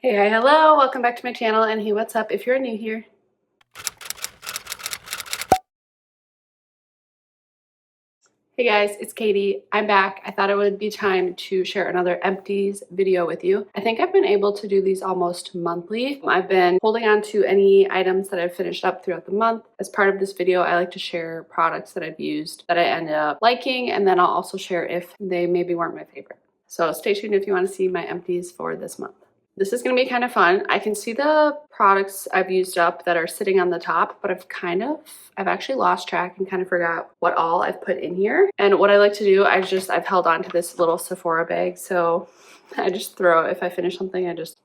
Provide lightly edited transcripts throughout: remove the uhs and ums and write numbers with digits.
Hey, hi, hello, welcome back to my channel, and hey, what's up if you're new here? Hey guys, it's Katie. I'm back. I thought it would be time to share another empties video with you. I think I've been able to do these almost monthly. I've been holding on to any items that I've finished up throughout the month. As part of this video, I like to share products that I've used that I ended up liking, and then I'll also share if they maybe weren't my favorite. So stay tuned if you want to see my empties for this month. This is going to be kind of fun. I can see the products I've used up that are sitting on the top, but I've actually lost track and kind of forgot what all I've put in here. And what I like to do, I've held on to this little Sephora bag. So I just throw, if I finish something, I just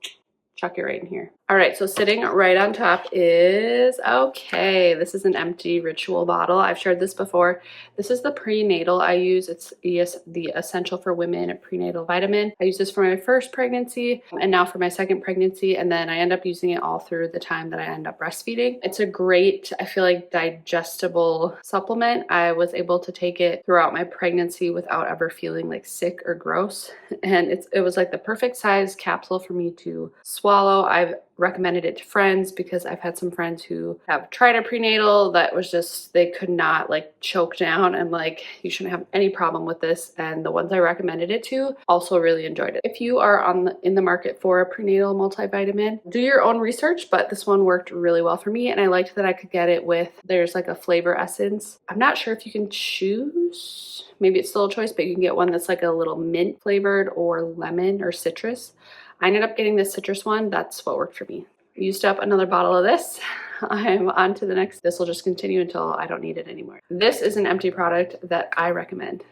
chuck it right in here. All right, so sitting right on top is, okay, this is an empty Ritual bottle. I've shared this before. This is the prenatal I use. It's the Essential for Women prenatal vitamin. I use this for my first pregnancy and now for my second pregnancy, and then I end up using it all through the time that I end up breastfeeding. It's a great, I feel like, digestible supplement. I was able to take it throughout my pregnancy without ever feeling like sick or gross, and it was like the perfect size capsule for me to swallow. I've recommended it to friends because I've had some friends who have tried a prenatal that was just, they could not like choke down, and like, you shouldn't have any problem with this. And the ones I recommended it to also really enjoyed it. If you are in the market for a prenatal multivitamin, do your own research, but this one worked really well for me, and I liked that I could get it with, there's like a flavor essence. I'm not sure if you can choose, maybe it's still a choice, but you can get one that's like a little mint flavored or lemon or citrus. I ended up getting this citrus one. That's what worked for me. I used up another bottle of this. I'm on to the next. This will just continue until I don't need it anymore. This is an empty product that I recommend.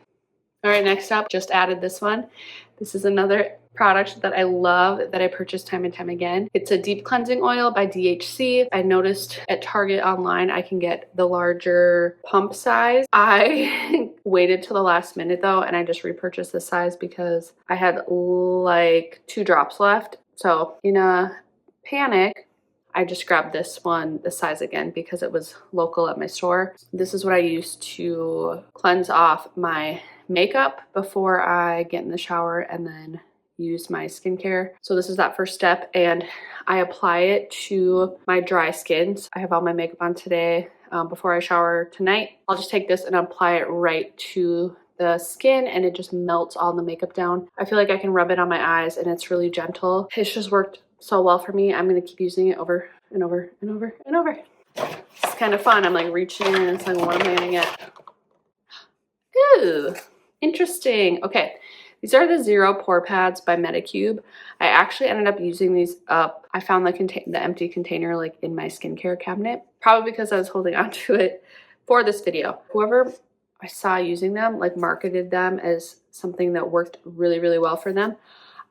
All right, next up, just added this one. This is another product that I love that I purchase time and time again. It's a deep cleansing oil by DHC. I noticed at Target online I can get the larger pump size. I waited till the last minute though, and I just repurchased this size because I had like 2 drops left. So in a panic, I just grabbed this one, this size again, because it was local at my store. This is what I use to cleanse off my makeup before I get in the shower and then use my skincare. So this is that first step, and I apply it to my dry skin. So I have all my makeup on today. Before I shower tonight, I'll just take this and apply it right to the skin, and it just melts all the makeup down. I feel like I can rub it on my eyes, and it's really gentle. It's just worked so well for me. I'm gonna keep using it over and over and over and over. It's kind of fun. I'm like reaching and it's like, what am I gonna get? Ooh, interesting. Okay, these are the Zero Pore Pads by Medicube. I actually ended up using these up. I found the empty container like in my skincare cabinet, probably because I was holding on to it for this video. Whoever I saw using them like marketed them as something that worked really, really well for them.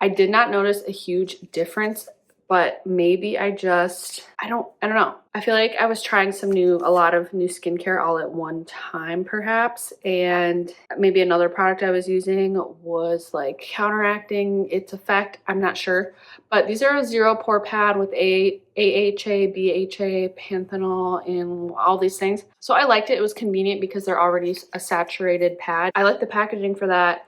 I did not notice a huge difference, but maybe I don't know. I feel like I was trying a lot of new skincare all at one time perhaps, and maybe another product I was using was like counteracting its effect. I'm not sure, but these are a Zero Pore Pad with AHA, BHA, panthenol, and all these things. So I liked it. It was convenient because they're already a saturated pad. I like the packaging for that.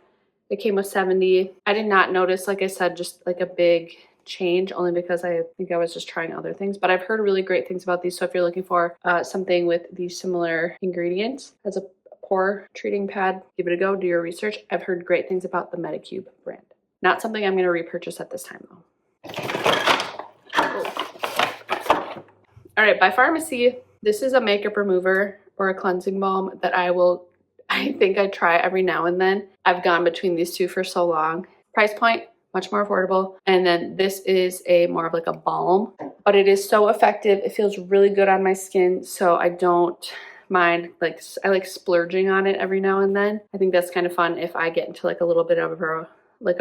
It came with 70. I did not notice, like I said, just like a big change, only because I think I was just trying other things, but I've heard really great things about these. So if you're looking for something with these similar ingredients as a pore treating pad, give it a go, do your research. I've heard great things about the Medicube brand. Not something I'm going to repurchase at this time though. Oh. All right, by Pharmacy, this is a makeup remover or a cleansing balm that I think I try every now and then. I've gone between these two for so long. Price point, much more affordable. And then this is more of like a balm, but it is so effective. It feels really good on my skin, so I don't mind, like, I like splurging on it every now and then. I think that's kind of fun if I get into like a little bit of a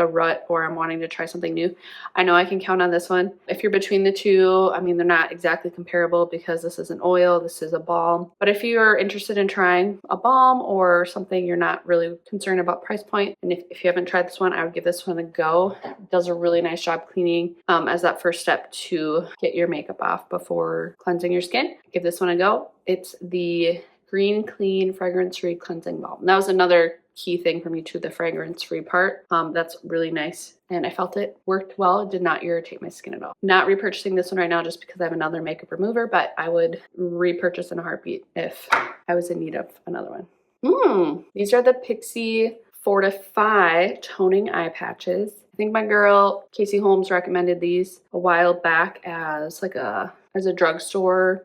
rut or I'm wanting to try something new. I know I can count on this one. If you're between the two, I mean, they're not exactly comparable because this is an oil, this is a balm. But if you're interested in trying a balm or something you're not really concerned about price point, and if you haven't tried this one, I would give this one a go. It does a really nice job cleaning as that first step to get your makeup off before cleansing your skin. Give this one a go. It's the Green Clean Fragrance Free Cleansing Balm. That was another key thing for me too, the fragrance-free part. That's really nice. And I felt it worked well. It did not irritate my skin at all. Not repurchasing this one right now just because I have another makeup remover, but I would repurchase in a heartbeat if I was in need of another one. These are the Pixi Fortify toning eye patches. I think my girl Casey Holmes recommended these a while back as like a drugstore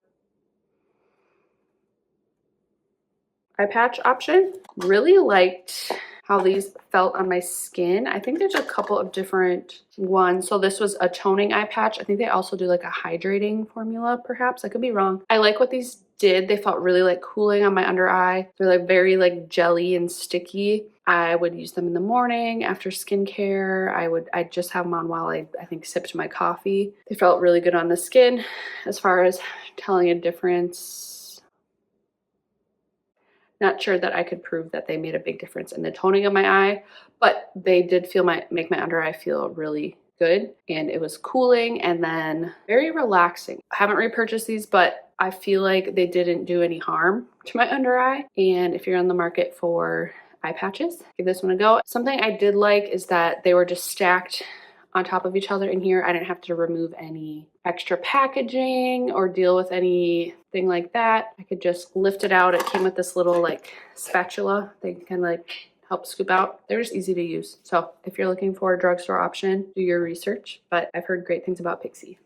eye patch option. Really liked how these felt on my skin. I think there's a couple of different ones. So this was a toning eye patch. I think they also do like a hydrating formula, perhaps. I could be wrong. I like what these did. They felt really like cooling on my under eye. They're like very like jelly and sticky. I would use them in the morning after skincare. I'd just have them on while I think sipped my coffee. They felt really good on the skin. As far as telling a difference, not sure that I could prove that they made a big difference in the toning of my eye, but they did make my under eye feel really good, and it was cooling and then very relaxing. I haven't repurchased these, but I feel like they didn't do any harm to my under eye. And if you're on the market for eye patches, give this one a go. Something I did like is that they were just stacked on top of each other in here. I didn't have to remove any extra packaging or deal with anything like that. I could just lift it out. It came with this little like spatula. They kind of like help scoop out. They're just easy to use. So if you're looking for a drugstore option, do your research, but I've heard great things about Pixi.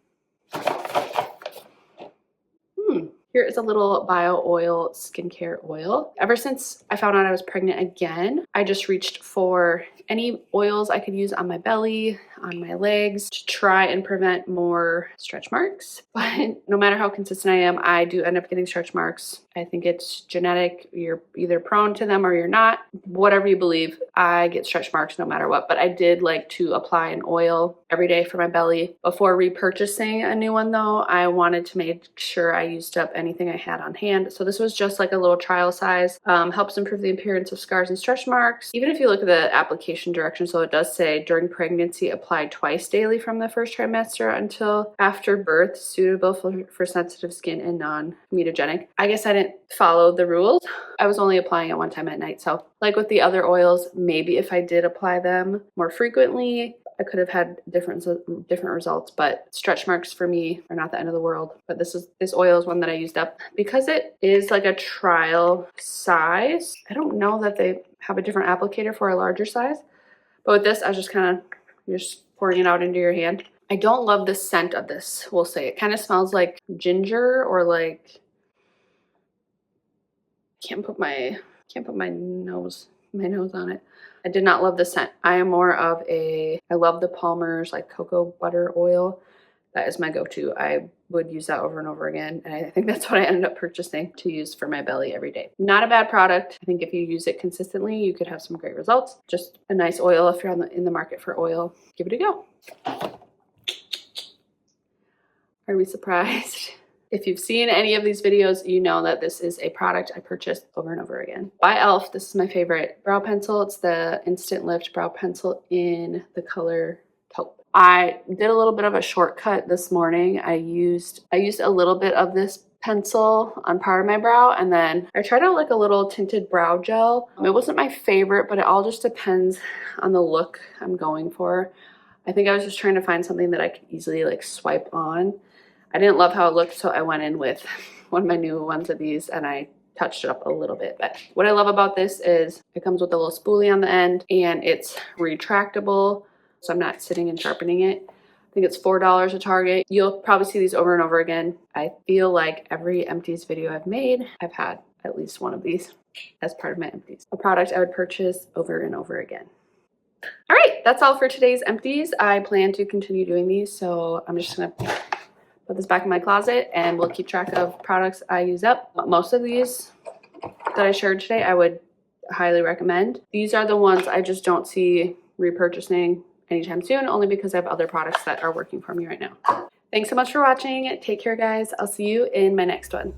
Here is a little bio oil skincare oil. Ever since I found out I was pregnant again, I just reached for any oils I could use on my belly, on my legs, to try and prevent more stretch marks. But no matter how consistent I am, I do end up getting stretch marks. I think it's genetic. You're either prone to them or you're not. Whatever you believe, I get stretch marks no matter what. But I did like to apply an oil every day for my belly. Before repurchasing a new one though, I wanted to make sure I used up anything I had on hand. So this was just like a little trial size. Helps improve the appearance of scars and stretch marks. Even if you look at the application direction, so it does say during pregnancy, apply twice daily from the first trimester until after birth, suitable for sensitive skin and non-mutagenic. I guess I didn't follow the rules. I was only applying it one time at night. So like with the other oils, maybe if I did apply them more frequently, I could have had different results, but stretch marks for me are not the end of the world. But this oil is one that I used up because it is like a trial size. I don't know that they have a different applicator for a larger size, but with this, I was just you're just pouring it out into your hand. I don't love the scent of this, we'll say. It kind of smells like ginger or like, can't put my nose on it. I did not love the scent. I am more of I love the Palmer's like cocoa butter oil. That is my go-to. I would use that over and over again. And I think that's what I ended up purchasing to use for my belly every day. Not a bad product. I think if you use it consistently, you could have some great results. Just a nice oil. If you're in the market for oil, give it a go. Are we surprised? If you've seen any of these videos, you know that this is a product I purchased over and over again. By e.l.f. This is my favorite brow pencil. It's the Instant Lift brow pencil in the color taupe. I did a little bit of a shortcut this morning. I used a little bit of this pencil on part of my brow, and then I tried out like a little tinted brow gel. It wasn't my favorite, but it all just depends on the look I'm going for. I think I was just trying to find something that I could easily like swipe on. I didn't love how it looked, so I went in with one of my new ones of these and I touched it up a little bit. But what I love about this is it comes with a little spoolie on the end and it's retractable, so I'm not sitting and sharpening it. I think it's $4 at Target. You'll probably see these over and over again. I feel like every Empties video I've made, I've had at least one of these as part of my Empties. A product I would purchase over and over again. All right, that's all for today's Empties. I plan to continue doing these, so I'm just gonna put this back in my closet and we'll keep track of products I use up. Most of these that I shared today, I would highly recommend. These are the ones I just don't see repurchasing anytime soon, only because I have other products that are working for me right now. Thanks so much for watching. Take care, guys. I'll see you in my next one.